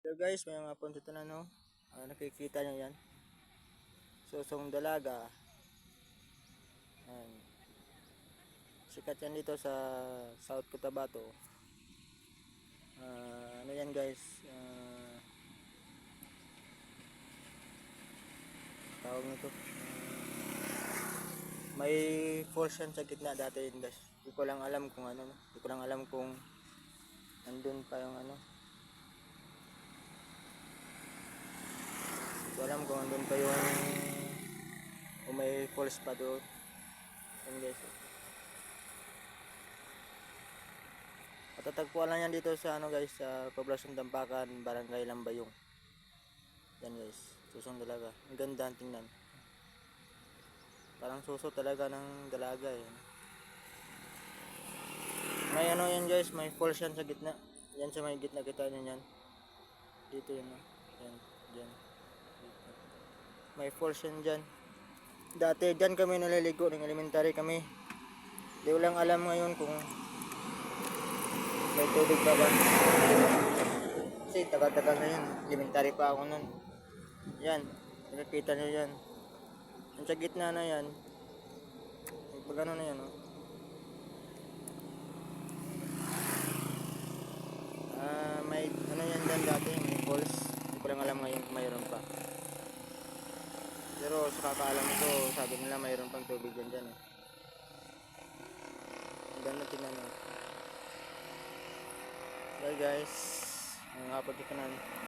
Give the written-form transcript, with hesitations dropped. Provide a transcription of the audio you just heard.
So guys, may mga punto na no. Nakikita nyo yan. Susong dalaga. Ayan. Sikat yan dito sa South Cotabato. Ano yan guys? Tawag nito. May force yan sa gitna dati yun guys. Hindi ko lang alam kung ano. Hindi ko lang alam kung nandun pa yung ano. Hindi ko alam kung nandun pa yung kung may force pa doon. Yan guys. Matatagpuan lang yan dito sa ano guys, sa Poblacion Dampacan, Barangay Lambayong. Yan guys, susong dalaga. Ang ganda ang tingnan. Parang suso talaga ng dalaga eh. May ano yan guys, may falls yan sa gitna. Yan sa may gitna, kita nyo yan. Dito yun. Yan, dyan. Dito. May falls yan dyan. Dati dyan kami naliligo, ng elementary kami. Di ko lang alam ngayon kung may tubig pa ba. Kasi tagal-tagal na yan. Elementary pa ako nun. Yan, nakikita nyo yan. Yan sa gitna na yan. Pag ano na yan oh. May ano yan dyan dati, may falls. Hindi ko lang alam ngayon kung mayroon pa. Pero sa kakaalam ko, sabi nila mayroon pang tubig dyan eh. Ang ganda tingnan nyo. Bye guys. Ang hapon dito na.